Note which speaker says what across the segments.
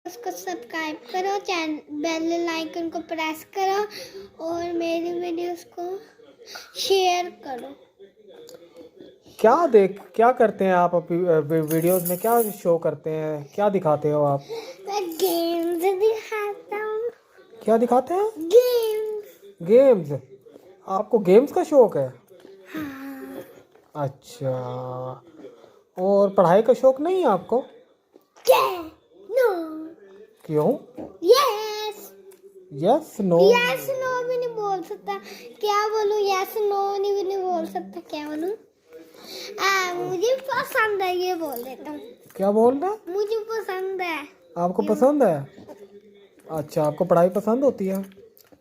Speaker 1: उसको सब्सक्राइब करो, bell icon को प्रेस करो और मेरी वीडियोस को शेयर करो।
Speaker 2: क्या करते हैं आप वीडियोस में? क्या शो करते हैं, क्या दिखाते हो आप?
Speaker 1: मैं गेम्स दिखाता हूँ।
Speaker 2: क्या दिखाते हैं?
Speaker 1: गेम्स।
Speaker 2: गेम्स। आपको गेम्स का शौक है?
Speaker 1: हाँ।
Speaker 2: अच्छा। और पढ़ाई का शौक नहीं है आपको?
Speaker 1: नो।
Speaker 2: क्यों?
Speaker 1: Yes.
Speaker 2: Yes no?
Speaker 1: Yes no भी नहीं बोल सकता। क्या बोलूं? यस नो भी नहीं बोल सकता। क्या बोलूं? मुझे पसंद है, ये बोल देता हूँ।
Speaker 2: क्या बोल रहे हैं?
Speaker 1: मुझे पसंद है।
Speaker 2: आपको पसंद है? अच्छा, आपको पढ़ाई पसंद होती है।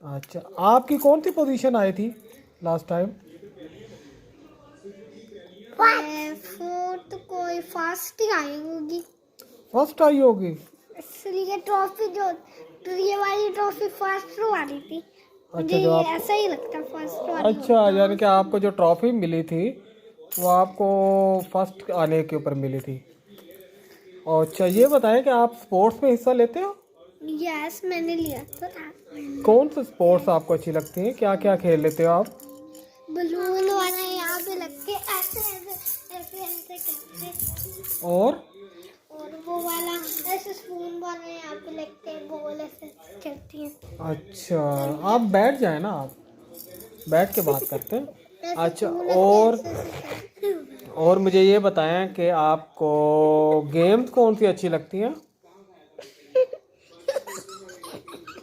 Speaker 2: अच्छा, आपकी कौन सी पोजीशन आई थी लास्ट टाइम?
Speaker 1: फोर्थ कोई फर्स्ट ही आई होगी।
Speaker 2: फर्स्ट आई होगी।
Speaker 1: इसलिए ट्रॉफी जो ये वाली ट्रॉफी फर्स्ट वाली थी।
Speaker 2: अच्छा,
Speaker 1: मुझे
Speaker 2: जो
Speaker 1: ये
Speaker 2: आप
Speaker 1: ऐसा ही लगता फर्स्ट वाली
Speaker 2: अच्छा,
Speaker 1: होगी।
Speaker 2: यानी कि आपको जो ट्रॉफी मिली थी वो आपको फर्स्ट आने के ऊपर मिली थी। अच्छा, ये बताएं कि आप स्पोर्ट्स में हिस्सा लेते हो?
Speaker 1: यस, मैंने लिया था।
Speaker 2: कौन सी स्पोर्ट्स आपको अच्छी लगती है? क्या क्या खेल लेते हो आप?
Speaker 1: बलून वाला यहाँ पे लग के ऐसे ऐसे ऐसे ऐसे करते,
Speaker 2: और
Speaker 1: वो वाला ऐसे स्पून वाला यहाँ पे लगते हैं, बॉल ऐसे चलती है।
Speaker 2: अच्छा, आप बैठ जाए ना, आप बैठ के बात करते हैं।
Speaker 1: ऐसे
Speaker 2: अच्छा,
Speaker 1: फूल लगते हैं, ऐसे ऐसे करते हैं।
Speaker 2: और मुझे ये बताएं कि आपको गेम्स कौन सी अच्छी लगती हैं?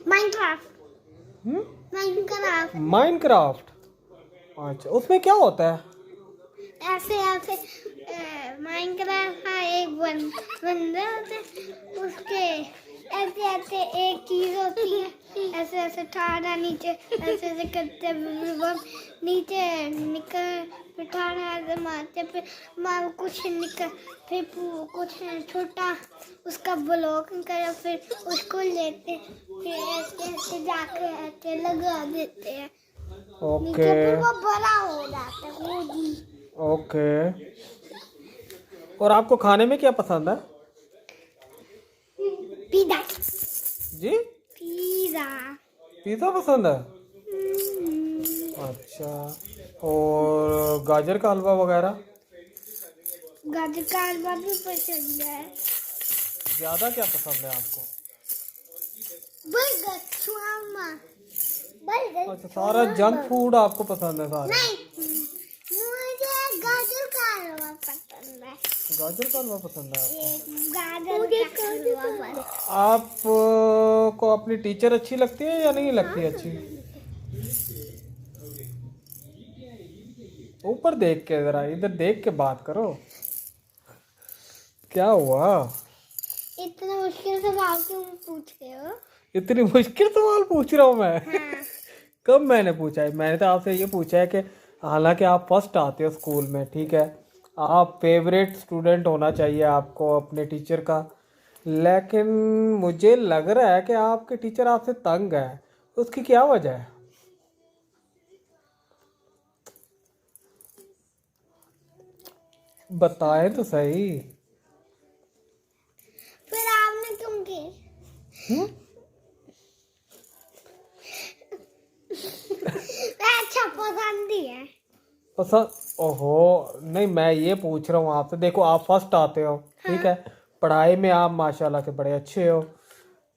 Speaker 1: माइनक्राफ्ट। माइनक्राफ्ट।
Speaker 2: माइनक्राफ्ट। अच्छा, उसमें क्या होता है?
Speaker 1: ऐसे ऐसे माइनक्राफ्ट का एक बंदा होता है, उसके ऐसे ऐसे एक चीज होती है, ऐसे ऐसे ठाड़ा नीचे ऐसे ऐसे करते हैं, नीचे निकल फिर ठाड़ा ऐसे मारते, फिर मार कुछ निकल, फिर कुछ छोटा उसका ब्लॉक कर, फिर उसको लेते, फिर ऐसे ऐसे जाके ऐसे लगा देते हैं नीचे,
Speaker 2: ओके
Speaker 1: फिर वो बड़ा हो जाता है खुद ही।
Speaker 2: ओके। और आपको खाने में क्या पसंद है?
Speaker 1: पिज़्ज़ा।
Speaker 2: जी?
Speaker 1: पिज़्ज़ा।
Speaker 2: पिज़्ज़ा पसंद है। अच्छा, और गाजर का हलवा वगैरह?
Speaker 1: गाजर का हलवा भी पसंद है।
Speaker 2: ज़्यादा क्या पसंद है आपको?
Speaker 1: बर्गर, shawarma, बर्गर,
Speaker 2: अच्छा, सारा जंक फूड आपको पसंद है सारा?
Speaker 1: नहीं, मुझे गाजर का हलवा पसंद है।
Speaker 2: गाजर का हलवा पसंद है आपको?
Speaker 1: गाजर का हलवा पसंद है।
Speaker 2: आप को अपनी टीचर अच्छी लगती है या नहीं लगती अच्छी? ऊपर देख के, जरा इधर देख के बात करो। क्या हुआ?
Speaker 1: इतना मुश्किल सवाल क्यों पूछ रहे हो?
Speaker 2: इतनी मुश्किल सवाल पूछ रहा हूँ मैं?
Speaker 1: हाँ।
Speaker 2: कब मैंने पूछा है? मैंने तो आपसे ये पूछा है कि हालांकि आप फर्स्ट आते हो स्कूल में, ठीक है, आप फेवरेट स्टूडेंट होना चाहिए आपको अपने टीचर का, लेकिन मुझे लग रहा है कि आपके टीचर आपसे तंग है। उसकी क्या वजह है? बताएं तो सही।
Speaker 1: फिर आपने क्यों की?
Speaker 2: हम्म?
Speaker 1: अच्छा, पसंद ही है।
Speaker 2: पसंद? ओहो, नहीं, मैं ये पूछ रहा हूँ आपसे। देखो, आप फर्स्ट आते हो, ठीक है, पढ़ाई में आप माशाल्लाह से बड़े अच्छे हो,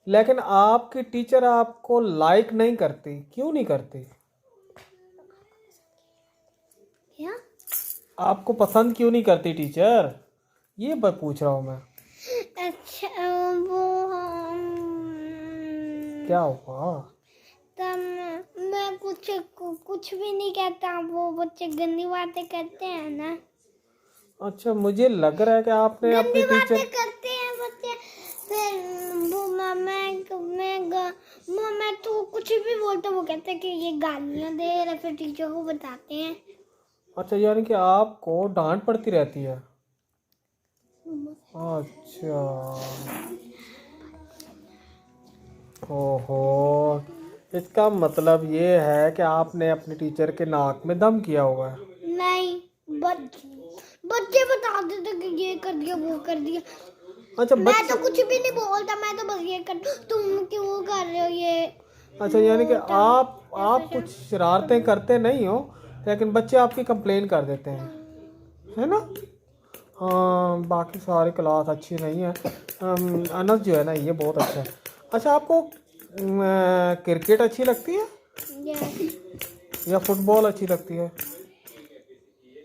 Speaker 2: लेकिन आपकी टीचर आपको लाइक नहीं करती। क्यों नहीं करती?
Speaker 1: क्या?
Speaker 2: आपको पसंद क्यों नहीं करती टीचर? ये पूछ रहा हूँ मैं।
Speaker 1: अच्छा, वो
Speaker 2: क्या हुआ?
Speaker 1: तब मैं कुछ भी नहीं कहता, वो बच्चे गंदी बातें करते हैं ना।
Speaker 2: अच्छा, मुझे लग रहा है कि आपने अपनी
Speaker 1: गंदी बातें
Speaker 2: टीचर
Speaker 1: करते हैं बच्चे, फिर वो मैं तो कुछ भी बोलता, वो कहते हैं कि ये गालियां दे रहे, फिर टीचर को बताते हैं।
Speaker 2: अच्छा, यानी कि आपको डांट पड़ती रहती है? अच्छा। ओहो, इसका मतलब ये है कि आपने अपने टीचर के नाक में दम किया हुआ है?
Speaker 1: नहीं, बच्चे बता देते कि ये कर दिया वो कर दिया।
Speaker 2: अच्छा
Speaker 1: मैं तो कुछ भी नहीं बोलता, मैं तो बस ये कर, तुम क्यों कर रहे हो ये।
Speaker 2: अच्छा यानी कि आप कुछ शरारतें करते नहीं हो, लेकिन बच्चे आपकी कंप्लेन कर देते हैं, है ना। हाँ बाकी सारी क्लास अच्छी नहीं है। अनस जो है ना ये बहुत अच्छा है। अच्छा आपको क्रिकेट अच्छी लगती है
Speaker 1: ये
Speaker 2: या फुटबॉल अच्छी लगती है?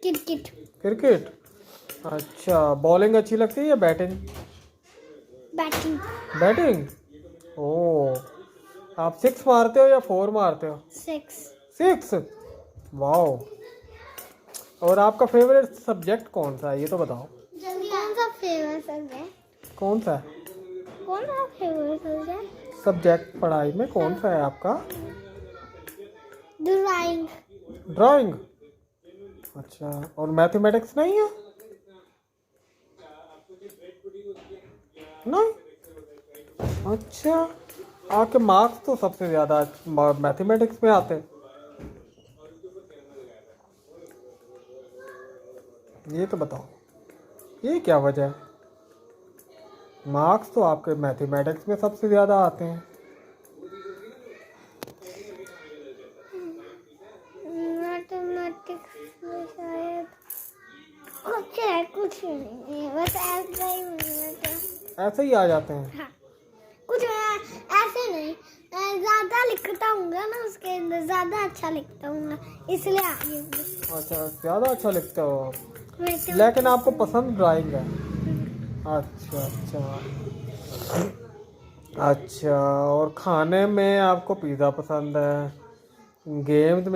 Speaker 1: क्रिकेट।
Speaker 2: क्रिकेट। अच्छा बॉलिंग अच्छी लगती है या बैटिंग?
Speaker 1: बैटिंग।
Speaker 2: बैटिंग। ओ आप 6 मारते हो या 4 मारते हो?
Speaker 1: 6।
Speaker 2: 6। वाओ। और आपका फेवरेट सब्जेक्ट कौन सा है ये तो बताओ।
Speaker 1: कौन सा फेवरेट सब्जेक्ट?
Speaker 2: कौन सा है
Speaker 1: कौन सा फेवरेट सब्जेक्ट?
Speaker 2: सब्जेक्ट पढ़ाई में कौन सा है आपका?
Speaker 1: ड्राइंग।
Speaker 2: ड्राइंग। अच्छा और मैथमेटिक्स नहीं है? नहीं। अच्छा आपके मार्क्स तो सबसे ज़्यादा मैथमेटिक्स में आते हैं। ये तो बताओ ये क्या वजह है? मार्क्स तो आपके मैथमेटिक्स में सबसे ज़्यादा आते हैं।
Speaker 1: मैथमेटिक्स में शायद कुछ नहीं है, बस ऐसा ही
Speaker 2: ऐसे ही आ जाते हैं।
Speaker 1: हाँ कुछ ऐसे नहीं, ज्यादा लिखता हूँ ना उसके अंदर, ज्यादा अच्छा लिखता हूँ इसलिए आगे।
Speaker 2: अच्छा ज़्यादा अच्छा लिखते हो आप,
Speaker 1: मैथमेटिक्स।
Speaker 2: लेकिन आपको पसंद ड्राइंग है। अच्छा अच्छा अच्छा। और खाने में आपको पिज़्ज़ा पसंद है, गेम्स में